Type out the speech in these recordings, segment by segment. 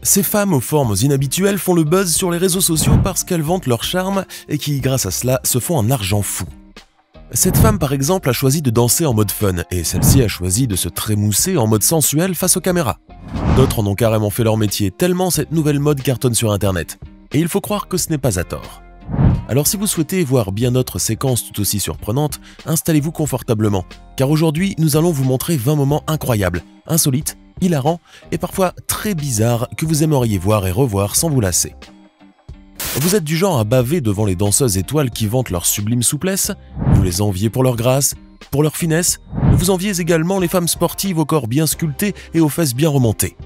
Ces femmes aux formes inhabituelles font le buzz sur les réseaux sociaux parce qu'elles vantent leur charme et qui, grâce à cela, se font un argent fou. Cette femme, par exemple, a choisi de danser en mode fun et celle-ci a choisi de se trémousser en mode sensuel face aux caméras. D'autres en ont carrément fait leur métier, tellement cette nouvelle mode cartonne sur Internet. Et il faut croire que ce n'est pas à tort. Alors si vous souhaitez voir bien d'autres séquences tout aussi surprenantes, installez-vous confortablement, car aujourd'hui nous allons vous montrer 20 moments incroyables, insolites, hilarants et parfois très bizarres que vous aimeriez voir et revoir sans vous lasser. Vous êtes du genre à baver devant les danseuses étoiles qui vantent leur sublime souplesse, vous les enviez pour leur grâce, pour leur finesse, vous enviez également les femmes sportives au corps bien sculpté et aux fesses bien remontées.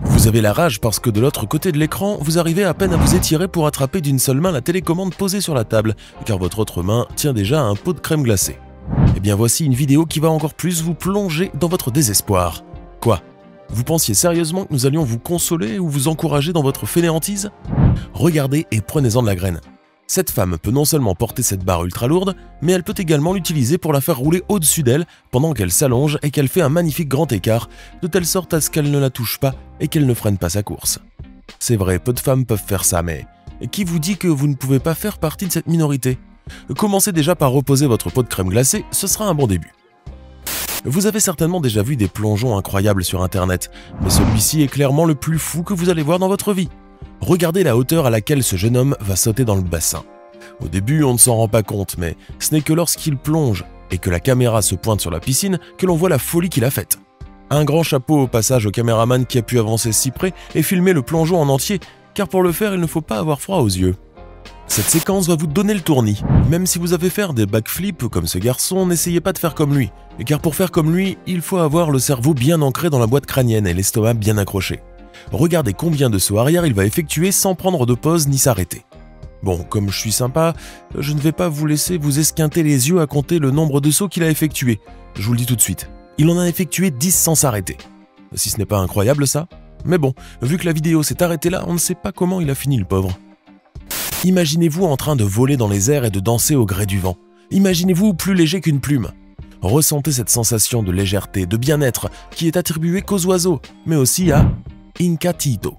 Vous avez la rage parce que de l'autre côté de l'écran, vous arrivez à peine à vous étirer pour attraper d'une seule main la télécommande posée sur la table, car votre autre main tient déjà un pot de crème glacée. Eh bien voici une vidéo qui va encore plus vous plonger dans votre désespoir. Quoi ? Vous pensiez sérieusement que nous allions vous consoler ou vous encourager dans votre fainéantise ? Regardez et prenez-en de la graine. Cette femme peut non seulement porter cette barre ultra lourde, mais elle peut également l'utiliser pour la faire rouler au-dessus d'elle pendant qu'elle s'allonge et qu'elle fait un magnifique grand écart, de telle sorte à ce qu'elle ne la touche pas et qu'elle ne freine pas sa course. C'est vrai, peu de femmes peuvent faire ça, mais qui vous dit que vous ne pouvez pas faire partie de cette minorité ? Commencez déjà par reposer votre pot de crème glacée, ce sera un bon début. Vous avez certainement déjà vu des plongeons incroyables sur Internet, mais celui-ci est clairement le plus fou que vous allez voir dans votre vie. Regardez la hauteur à laquelle ce jeune homme va sauter dans le bassin. Au début, on ne s'en rend pas compte, mais ce n'est que lorsqu'il plonge et que la caméra se pointe sur la piscine que l'on voit la folie qu'il a faite. Un grand chapeau au passage au caméraman qui a pu avancer si près et filmer le plongeon en entier, car pour le faire, il ne faut pas avoir froid aux yeux. Cette séquence va vous donner le tournis. Même si vous avez fait des backflips comme ce garçon, n'essayez pas de faire comme lui. Car pour faire comme lui, il faut avoir le cerveau bien ancré dans la boîte crânienne et l'estomac bien accroché. Regardez combien de sauts arrière il va effectuer sans prendre de pause ni s'arrêter. Bon, comme je suis sympa, je ne vais pas vous laisser vous esquinter les yeux à compter le nombre de sauts qu'il a effectué. Je vous le dis tout de suite. Il en a effectué 10 sans s'arrêter. Si ce n'est pas incroyable ça ? Mais bon, vu que la vidéo s'est arrêtée là, on ne sait pas comment il a fini le pauvre. Imaginez-vous en train de voler dans les airs et de danser au gré du vent. Imaginez-vous plus léger qu'une plume. Ressentez cette sensation de légèreté, de bien-être qui est attribuée qu'aux oiseaux, mais aussi à Inka Tiito,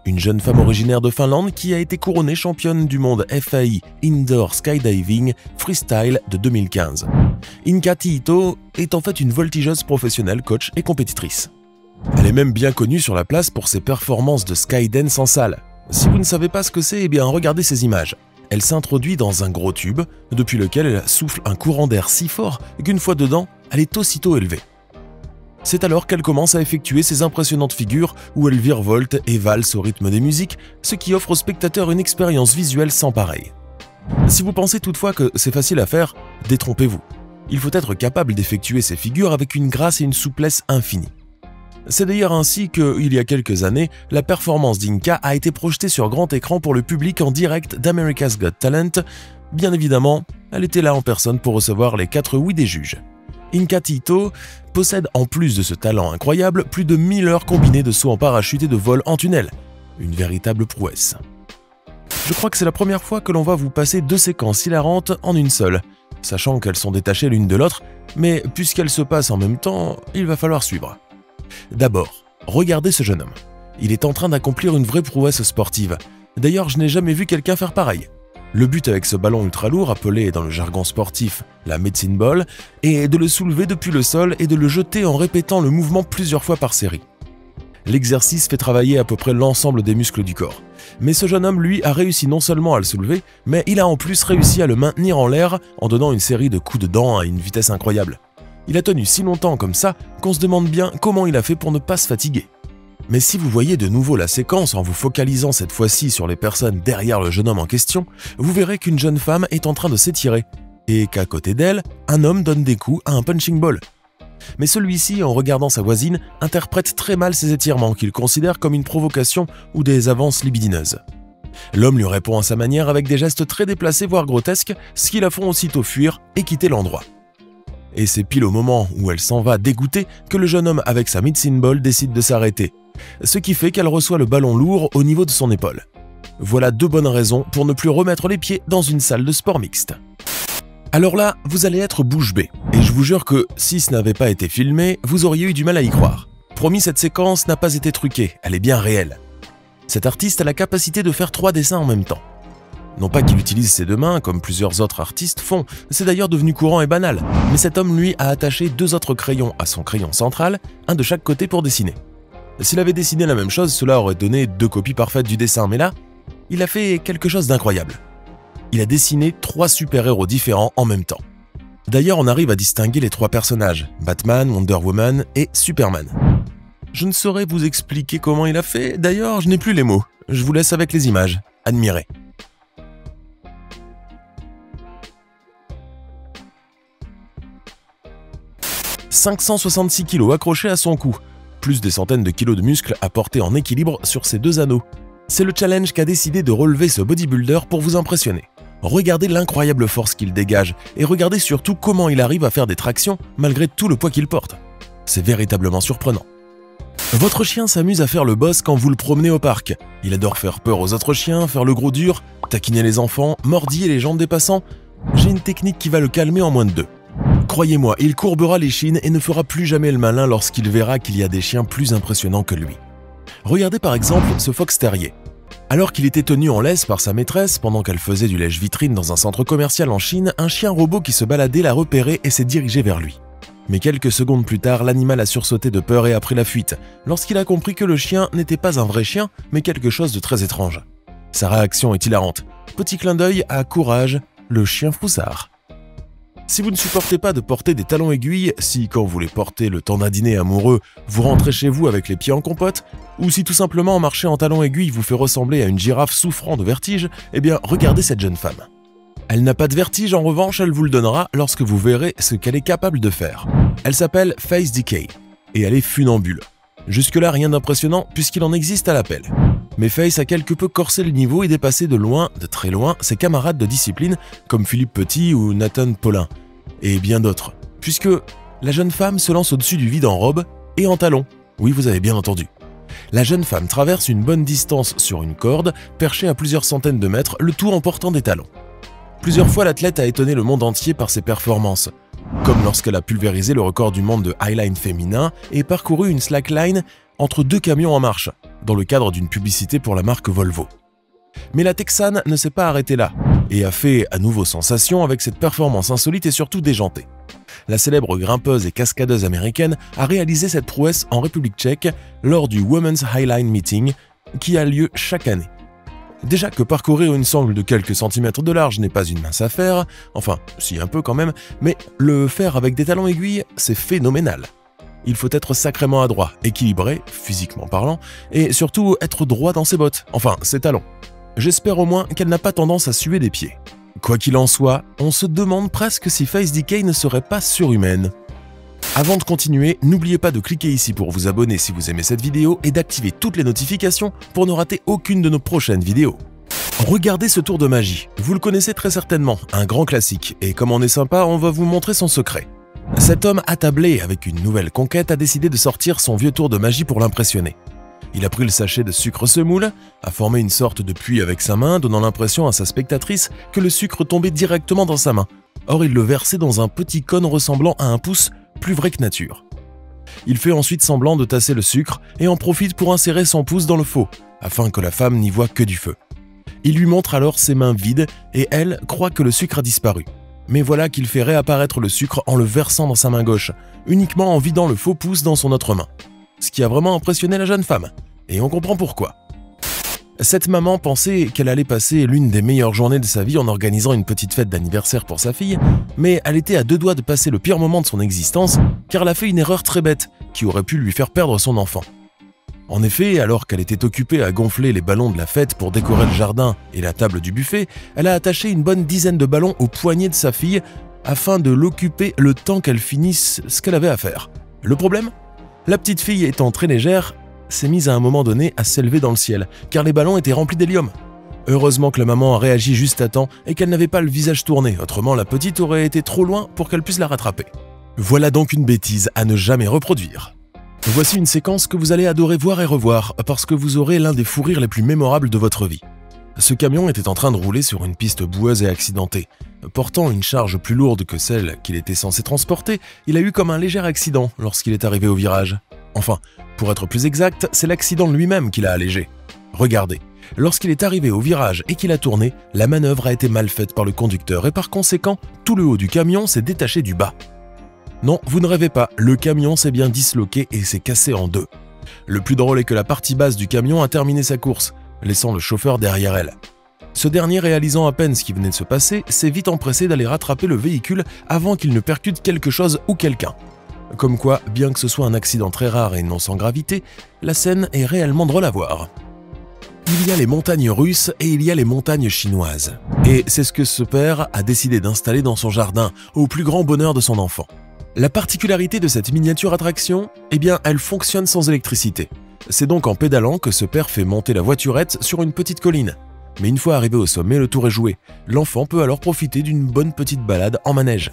une jeune femme originaire de Finlande qui a été couronnée championne du monde FAI Indoor Skydiving Freestyle de 2015. Inka Tiito est en fait une voltigeuse professionnelle, coach et compétitrice. Elle est même bien connue sur la place pour ses performances de skydance en salle. Si vous ne savez pas ce que c'est, eh bien regardez ces images. Elle s'introduit dans un gros tube, depuis lequel elle souffle un courant d'air si fort qu'une fois dedans, elle est aussitôt élevée. C'est alors qu'elle commence à effectuer ses impressionnantes figures où elle virevolte et valse au rythme des musiques, ce qui offre aux spectateurs une expérience visuelle sans pareille. Si vous pensez toutefois que c'est facile à faire, détrompez-vous. Il faut être capable d'effectuer ces figures avec une grâce et une souplesse infinies. C'est d'ailleurs ainsi que, il y a quelques années, la performance d'Inka a été projetée sur grand écran pour le public en direct d'America's Got Talent. Bien évidemment, elle était là en personne pour recevoir les 4 oui des juges. Inka Tiito possède en plus de ce talent incroyable plus de 1000 heures combinées de sauts en parachute et de vol en tunnel. Une véritable prouesse. Je crois que c'est la première fois que l'on va vous passer 2 séquences hilarantes en une seule, sachant qu'elles sont détachées l'une de l'autre, mais puisqu'elles se passent en même temps, il va falloir suivre. D'abord, regardez ce jeune homme. Il est en train d'accomplir une vraie prouesse sportive. D'ailleurs, je n'ai jamais vu quelqu'un faire pareil. Le but avec ce ballon ultra lourd, appelé dans le jargon sportif la medicine ball, est de le soulever depuis le sol et de le jeter en répétant le mouvement plusieurs fois par série. L'exercice fait travailler à peu près l'ensemble des muscles du corps. Mais ce jeune homme, lui, a réussi non seulement à le soulever, mais il a en plus réussi à le maintenir en l'air en donnant une série de coups de dents à une vitesse incroyable. Il a tenu si longtemps comme ça qu'on se demande bien comment il a fait pour ne pas se fatiguer. Mais si vous voyez de nouveau la séquence en vous focalisant cette fois-ci sur les personnes derrière le jeune homme en question, vous verrez qu'une jeune femme est en train de s'étirer et qu'à côté d'elle, un homme donne des coups à un punching ball. Mais celui-ci, en regardant sa voisine, interprète très mal ces étirements qu'il considère comme une provocation ou des avances libidineuses. L'homme lui répond à sa manière avec des gestes très déplacés voire grotesques, ce qui la font aussitôt fuir et quitter l'endroit. Et c'est pile au moment où elle s'en va dégoûtée que le jeune homme avec sa medicine ball décide de s'arrêter, ce qui fait qu'elle reçoit le ballon lourd au niveau de son épaule. Voilà 2 bonnes raisons pour ne plus remettre les pieds dans une salle de sport mixte. Alors là, vous allez être bouche bée, et je vous jure que si ce n'avait pas été filmé, vous auriez eu du mal à y croire. Promis, cette séquence n'a pas été truquée, elle est bien réelle. Cet artiste a la capacité de faire 3 dessins en même temps. Non pas qu'il utilise ses 2 mains, comme plusieurs autres artistes font, c'est d'ailleurs devenu courant et banal, mais cet homme, lui, a attaché 2 autres crayons à son crayon central, un de chaque côté pour dessiner. S'il avait dessiné la même chose, cela aurait donné 2 copies parfaites du dessin, mais là, il a fait quelque chose d'incroyable. Il a dessiné 3 super-héros différents en même temps. D'ailleurs, on arrive à distinguer les 3 personnages, Batman, Wonder Woman et Superman. Je ne saurais vous expliquer comment il a fait, d'ailleurs, je n'ai plus les mots. Je vous laisse avec les images. Admirez. « 566 kilos accrochés à son cou, plus des centaines de kilos de muscles à porter en équilibre sur ses 2 anneaux. C'est le challenge qu'a décidé de relever ce bodybuilder pour vous impressionner. Regardez l'incroyable force qu'il dégage et regardez surtout comment il arrive à faire des tractions malgré tout le poids qu'il porte. C'est véritablement surprenant. Votre chien s'amuse à faire le boss quand vous le promenez au parc. Il adore faire peur aux autres chiens, faire le gros dur, taquiner les enfants, mordiller les jambes des passants. J'ai une technique qui va le calmer en moins de 2. Croyez-moi, il courbera l'échine et ne fera plus jamais le malin lorsqu'il verra qu'il y a des chiens plus impressionnants que lui. Regardez par exemple ce fox terrier. Alors qu'il était tenu en laisse par sa maîtresse pendant qu'elle faisait du lèche-vitrine dans un centre commercial en Chine, un chien robot qui se baladait l'a repéré et s'est dirigé vers lui. Mais quelques secondes plus tard, l'animal a sursauté de peur et a pris la fuite, lorsqu'il a compris que le chien n'était pas un vrai chien, mais quelque chose de très étrange. Sa réaction est hilarante. Petit clin d'œil à Courage, le chien froussard. Si vous ne supportez pas de porter des talons aiguilles, si quand vous les portez le temps d'un dîner amoureux, vous rentrez chez vous avec les pieds en compote, ou si tout simplement marcher en talons aiguilles vous fait ressembler à une girafe souffrant de vertige, eh bien regardez cette jeune femme. Elle n'a pas de vertige, en revanche elle vous le donnera lorsque vous verrez ce qu'elle est capable de faire. Elle s'appelle Face Decay, et elle est funambule. Jusque-là rien d'impressionnant puisqu'il en existe à l'appel. Mais Face a quelque peu corsé le niveau et dépassé de loin, de très loin, ses camarades de discipline comme Philippe Petit ou Nathan Paulin, et bien d'autres, puisque la jeune femme se lance au-dessus du vide en robe et en talons. Oui, vous avez bien entendu. La jeune femme traverse une bonne distance sur une corde, perchée à plusieurs centaines de mètres, le tout en portant des talons. Plusieurs fois, l'athlète a étonné le monde entier par ses performances, comme lorsqu'elle a pulvérisé le record du monde de highline féminin et parcouru une slackline entre 2 camions en marche, dans le cadre d'une publicité pour la marque Volvo. Mais la Texane ne s'est pas arrêtée là, et a fait à nouveau sensation avec cette performance insolite et surtout déjantée. La célèbre grimpeuse et cascadeuse américaine a réalisé cette prouesse en République tchèque lors du Women's Highline Meeting qui a lieu chaque année. Déjà que parcourir une sangle de quelques centimètres de large n'est pas une mince affaire, enfin, si un peu quand même, mais le faire avec des talons aiguilles, c'est phénoménal. Il faut être sacrément adroit, équilibré, physiquement parlant, et surtout être droit dans ses bottes, enfin ses talons. J'espère au moins qu'elle n'a pas tendance à suer des pieds. Quoi qu'il en soit, on se demande presque si Face Decay ne serait pas surhumaine. Avant de continuer, n'oubliez pas de cliquer ici pour vous abonner si vous aimez cette vidéo et d'activer toutes les notifications pour ne rater aucune de nos prochaines vidéos. Regardez ce tour de magie, vous le connaissez très certainement, un grand classique, et comme on est sympa, on va vous montrer son secret. Cet homme attablé avec une nouvelle conquête a décidé de sortir son vieux tour de magie pour l'impressionner. Il a pris le sachet de sucre semoule, a formé une sorte de puits avec sa main, donnant l'impression à sa spectatrice que le sucre tombait directement dans sa main. Or, il le versait dans un petit cône ressemblant à un pouce, plus vrai que nature. Il fait ensuite semblant de tasser le sucre et en profite pour insérer son pouce dans le faux, afin que la femme n'y voie que du feu. Il lui montre alors ses mains vides et elle croit que le sucre a disparu. Mais voilà qu'il fait réapparaître le sucre en le versant dans sa main gauche, uniquement en vidant le faux pouce dans son autre main. Ce qui a vraiment impressionné la jeune femme. Et on comprend pourquoi. Cette maman pensait qu'elle allait passer l'une des meilleures journées de sa vie en organisant une petite fête d'anniversaire pour sa fille, mais elle était à 2 doigts de passer le pire moment de son existence, car elle a fait une erreur très bête qui aurait pu lui faire perdre son enfant. En effet, alors qu'elle était occupée à gonfler les ballons de la fête pour décorer le jardin et la table du buffet, elle a attaché une bonne dizaine de ballons au poignet de sa fille afin de l'occuper le temps qu'elle finisse ce qu'elle avait à faire. Le problème ? La petite fille étant très légère, s'est mise à un moment donné à s'élever dans le ciel, car les ballons étaient remplis d'hélium. Heureusement que la maman a réagi juste à temps et qu'elle n'avait pas le visage tourné, autrement la petite aurait été trop loin pour qu'elle puisse la rattraper. Voilà donc une bêtise à ne jamais reproduire. Voici une séquence que vous allez adorer voir et revoir, parce que vous aurez l'un des fous rires les plus mémorables de votre vie. Ce camion était en train de rouler sur une piste boueuse et accidentée. Portant une charge plus lourde que celle qu'il était censé transporter, il a eu comme un léger accident lorsqu'il est arrivé au virage. Enfin, pour être plus exact, c'est l'accident lui-même qui l'a allégé. Regardez, lorsqu'il est arrivé au virage et qu'il a tourné, la manœuvre a été mal faite par le conducteur et par conséquent, tout le haut du camion s'est détaché du bas. Non, vous ne rêvez pas, le camion s'est bien disloqué et s'est cassé en deux. Le plus drôle est que la partie basse du camion a terminé sa course, laissant le chauffeur derrière elle. Ce dernier, réalisant à peine ce qui venait de se passer, s'est vite empressé d'aller rattraper le véhicule avant qu'il ne percute quelque chose ou quelqu'un. Comme quoi, bien que ce soit un accident très rare et non sans gravité, la scène est réellement drôle à voir. Il y a les montagnes russes et il y a les montagnes chinoises. Et c'est ce que ce père a décidé d'installer dans son jardin, au plus grand bonheur de son enfant. La particularité de cette miniature attraction, eh bien, elle fonctionne sans électricité. C'est donc en pédalant que ce père fait monter la voiturette sur une petite colline. Mais une fois arrivé au sommet, le tour est joué. L'enfant peut alors profiter d'une bonne petite balade en manège.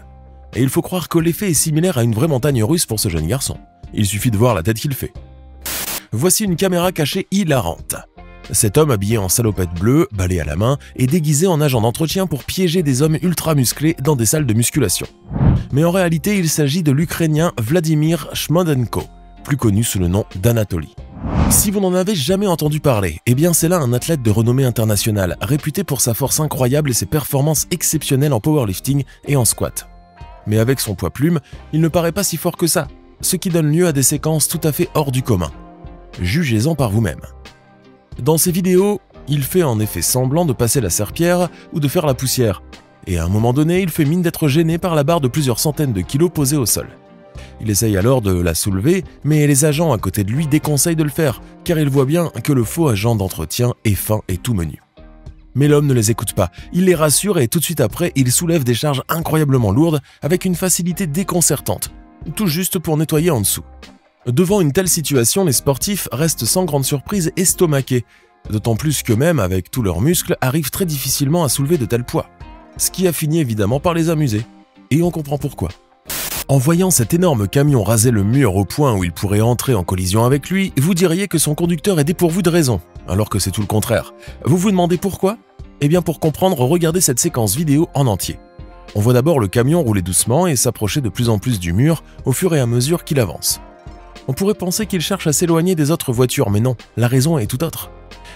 Et il faut croire que l'effet est similaire à une vraie montagne russe pour ce jeune garçon. Il suffit de voir la tête qu'il fait. Voici une caméra cachée hilarante. Cet homme habillé en salopette bleue, balai à la main, est déguisé en agent d'entretien pour piéger des hommes ultra musclés dans des salles de musculation. Mais en réalité, il s'agit de l'Ukrainien Vladimir Shmodenko, plus connu sous le nom d'Anatoly. Si vous n'en avez jamais entendu parler, eh bien c'est là un athlète de renommée internationale, réputé pour sa force incroyable et ses performances exceptionnelles en powerlifting et en squat. Mais avec son poids plume, il ne paraît pas si fort que ça, ce qui donne lieu à des séquences tout à fait hors du commun. Jugez-en par vous-même. Dans ses vidéos, il fait en effet semblant de passer la serpillière ou de faire la poussière, et à un moment donné, il fait mine d'être gêné par la barre de plusieurs centaines de kilos posée au sol. Il essaye alors de la soulever, mais les agents à côté de lui déconseillent de le faire, car ils voient bien que le faux agent d'entretien est fin et tout menu. Mais l'homme ne les écoute pas, il les rassure et tout de suite après, il soulève des charges incroyablement lourdes avec une facilité déconcertante, tout juste pour nettoyer en dessous. Devant une telle situation, les sportifs restent sans grande surprise estomaqués, d'autant plus qu'eux-mêmes, avec tous leurs muscles, arrivent très difficilement à soulever de tels poids. Ce qui a fini évidemment par les amuser. Et on comprend pourquoi. En voyant cet énorme camion raser le mur au point où il pourrait entrer en collision avec lui, vous diriez que son conducteur est dépourvu de raison, alors que c'est tout le contraire. Vous vous demandez pourquoi? Eh bien pour comprendre, regardez cette séquence vidéo en entier. On voit d'abord le camion rouler doucement et s'approcher de plus en plus du mur au fur et à mesure qu'il avance. On pourrait penser qu'il cherche à s'éloigner des autres voitures, mais non, la raison est tout autre.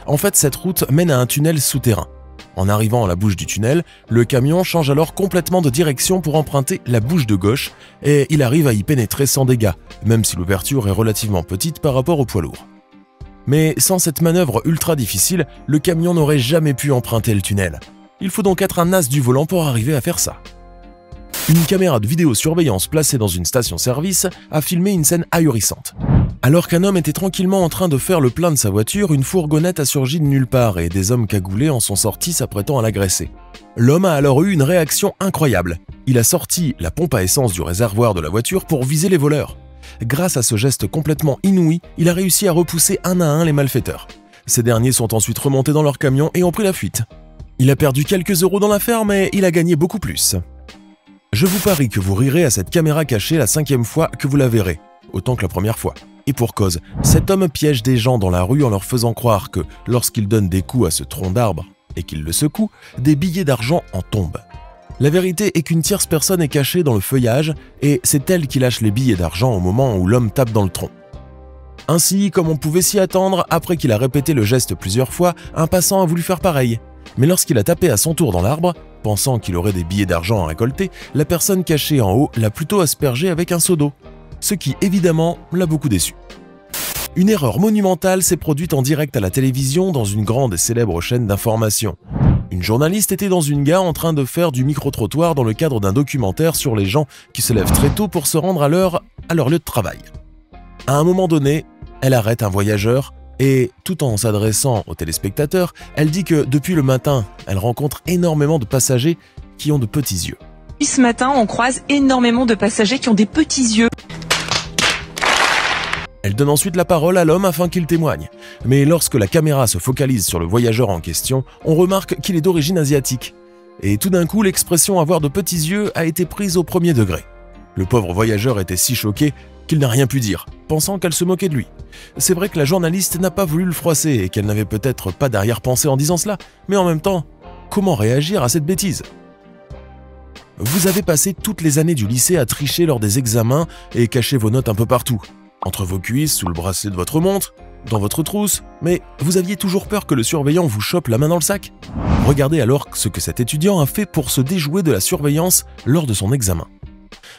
En fait, cette route mène à un tunnel souterrain. En arrivant à la bouche du tunnel, le camion change alors complètement de direction pour emprunter la bouche de gauche et il arrive à y pénétrer sans dégâts, même si l'ouverture est relativement petite par rapport au poids lourd. Mais sans cette manœuvre ultra difficile, le camion n'aurait jamais pu emprunter le tunnel. Il faut donc être un as du volant pour arriver à faire ça. Une caméra de vidéosurveillance placée dans une station-service a filmé une scène ahurissante. Alors qu'un homme était tranquillement en train de faire le plein de sa voiture, une fourgonnette a surgi de nulle part et des hommes cagoulés en sont sortis s'apprêtant à l'agresser. L'homme a alors eu une réaction incroyable. Il a sorti la pompe à essence du réservoir de la voiture pour viser les voleurs. Grâce à ce geste complètement inouï, il a réussi à repousser un à un les malfaiteurs. Ces derniers sont ensuite remontés dans leur camion et ont pris la fuite. Il a perdu quelques euros dans l'affaire, mais il a gagné beaucoup plus. Je vous parie que vous rirez à cette caméra cachée la 5e fois que vous la verrez, autant que la première fois. Et pour cause, cet homme piège des gens dans la rue en leur faisant croire que, lorsqu'il donne des coups à ce tronc d'arbre et qu'il le secoue, des billets d'argent en tombent. La vérité est qu'une tierce personne est cachée dans le feuillage et c'est elle qui lâche les billets d'argent au moment où l'homme tape dans le tronc. Ainsi, comme on pouvait s'y attendre, après qu'il a répété le geste plusieurs fois, un passant a voulu faire pareil. Mais lorsqu'il a tapé à son tour dans l'arbre, pensant qu'il aurait des billets d'argent à récolter, la personne cachée en haut l'a plutôt aspergé avec un seau d'eau, ce qui évidemment l'a beaucoup déçu. Une erreur monumentale s'est produite en direct à la télévision dans une grande et célèbre chaîne d'information. Une journaliste était dans une gare en train de faire du micro-trottoir dans le cadre d'un documentaire sur les gens qui se lèvent très tôt pour se rendre à leur lieu de travail. À un moment donné, elle arrête un voyageur et, tout en s'adressant aux téléspectateurs, elle dit que depuis le matin, elle rencontre énormément de passagers qui ont de petits yeux. Ce matin, on croise énormément de passagers qui ont des petits yeux. Elle donne ensuite la parole à l'homme afin qu'il témoigne. Mais lorsque la caméra se focalise sur le voyageur en question, on remarque qu'il est d'origine asiatique. Et tout d'un coup, l'expression « avoir de petits yeux » a été prise au premier degré. Le pauvre voyageur était si choqué qu'il n'a rien pu dire, pensant qu'elle se moquait de lui. C'est vrai que la journaliste n'a pas voulu le froisser et qu'elle n'avait peut-être pas d'arrière-pensée en disant cela, mais en même temps, comment réagir à cette bêtise ? Vous avez passé toutes les années du lycée à tricher lors des examens et cacher vos notes un peu partout. Entre vos cuisses, sous le bracelet de votre montre, Dans votre trousse? Mais vous aviez toujours peur que le surveillant vous chope la main dans le sac? Regardez alors ce que cet étudiant a fait pour se déjouer de la surveillance lors de son examen.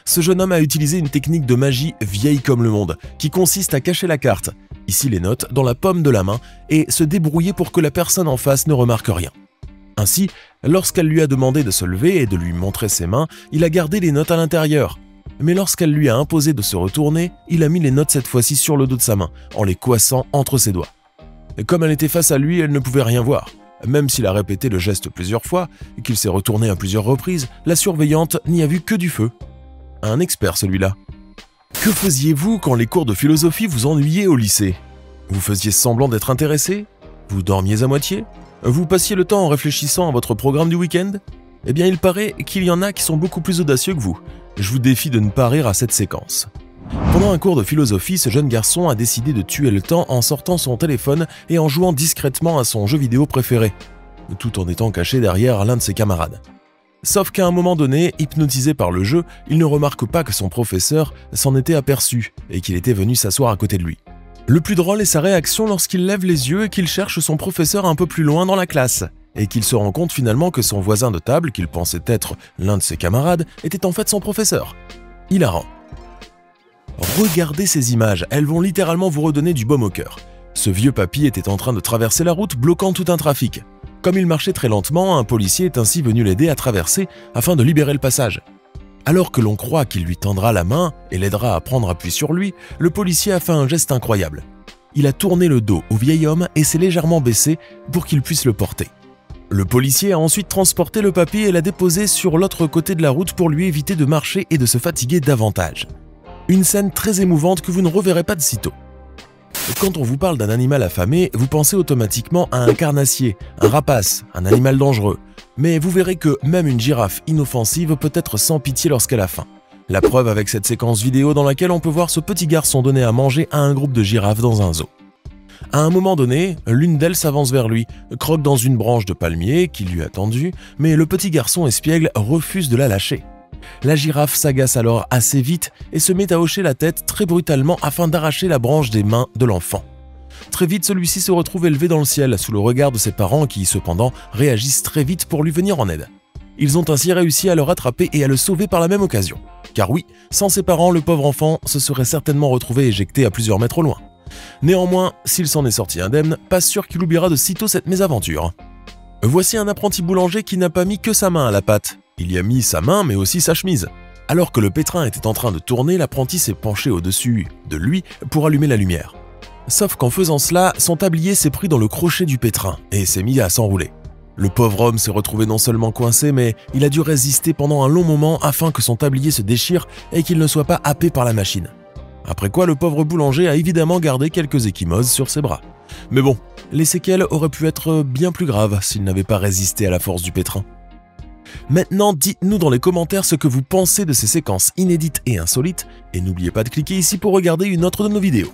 Ce jeune homme a utilisé une technique de magie vieille comme le monde, qui consiste à cacher la carte, ici les notes, dans la paume de la main et se débrouiller pour que la personne en face ne remarque rien. Ainsi, lorsqu'elle lui a demandé de se lever et de lui montrer ses mains, il a gardé les notes à l'intérieur. Mais lorsqu'elle lui a imposé de se retourner, il a mis les notes cette fois-ci sur le dos de sa main, en les coiffant entre ses doigts. Et comme elle était face à lui, elle ne pouvait rien voir. Même s'il a répété le geste plusieurs fois et qu'il s'est retourné à plusieurs reprises, la surveillante n'y a vu que du feu. Un expert celui-là. Que faisiez-vous quand les cours de philosophie vous ennuyaient au lycée? Vous faisiez semblant d'être intéressé? Vous dormiez à moitié? Vous passiez le temps en réfléchissant à votre programme du week-end? Eh bien, il paraît qu'il y en a qui sont beaucoup plus audacieux que vous. Je vous défie de ne pas rire à cette séquence. Pendant un cours de philosophie, ce jeune garçon a décidé de tuer le temps en sortant son téléphone et en jouant discrètement à son jeu vidéo préféré, tout en étant caché derrière l'un de ses camarades. Sauf qu'à un moment donné, hypnotisé par le jeu, il ne remarque pas que son professeur s'en était aperçu et qu'il était venu s'asseoir à côté de lui. Le plus drôle est sa réaction lorsqu'il lève les yeux et qu'il cherche son professeur un peu plus loin dans la classe, et qu'il se rend compte finalement que son voisin de table, qu'il pensait être l'un de ses camarades, était en fait son professeur. Hilarant. Regardez ces images, elles vont littéralement vous redonner du baume au cœur. Ce vieux papy était en train de traverser la route, bloquant tout un trafic. Comme il marchait très lentement, un policier est ainsi venu l'aider à traverser afin de libérer le passage. Alors que l'on croit qu'il lui tendra la main et l'aidera à prendre appui sur lui, le policier a fait un geste incroyable. Il a tourné le dos au vieil homme et s'est légèrement baissé pour qu'il puisse le porter. Le policier a ensuite transporté le papy et l'a déposé sur l'autre côté de la route pour lui éviter de marcher et de se fatiguer davantage. Une scène très émouvante que vous ne reverrez pas de sitôt. Quand on vous parle d'un animal affamé, vous pensez automatiquement à un carnassier, un rapace, un animal dangereux. Mais vous verrez que même une girafe inoffensive peut être sans pitié lorsqu'elle a faim. La preuve avec cette séquence vidéo dans laquelle on peut voir ce petit garçon donner à manger à un groupe de girafes dans un zoo. À un moment donné, l'une d'elles s'avance vers lui, croque dans une branche de palmier qui lui a tendu, mais le petit garçon espiègle refuse de la lâcher. La girafe s'agace alors assez vite et se met à hocher la tête très brutalement afin d'arracher la branche des mains de l'enfant. Très vite, celui-ci se retrouve élevé dans le ciel sous le regard de ses parents qui, cependant, réagissent très vite pour lui venir en aide. Ils ont ainsi réussi à le rattraper et à le sauver par la même occasion. Car oui, sans ses parents, le pauvre enfant se serait certainement retrouvé éjecté à plusieurs mètres au loin. Néanmoins, s'il s'en est sorti indemne, pas sûr qu'il oubliera de sitôt cette mésaventure. Voici un apprenti boulanger qui n'a pas mis que sa main à la pâte. Il y a mis sa main mais aussi sa chemise. Alors que le pétrin était en train de tourner, l'apprenti s'est penché au-dessus de lui pour allumer la lumière. Sauf qu'en faisant cela, son tablier s'est pris dans le crochet du pétrin et s'est mis à s'enrouler. Le pauvre homme s'est retrouvé non seulement coincé, mais il a dû résister pendant un long moment afin que son tablier se déchire et qu'il ne soit pas happé par la machine. Après quoi, le pauvre boulanger a évidemment gardé quelques ecchymoses sur ses bras. Mais bon, les séquelles auraient pu être bien plus graves s'il n'avait pas résisté à la force du pétrin. Maintenant, dites-nous dans les commentaires ce que vous pensez de ces séquences inédites et insolites, et n'oubliez pas de cliquer ici pour regarder une autre de nos vidéos.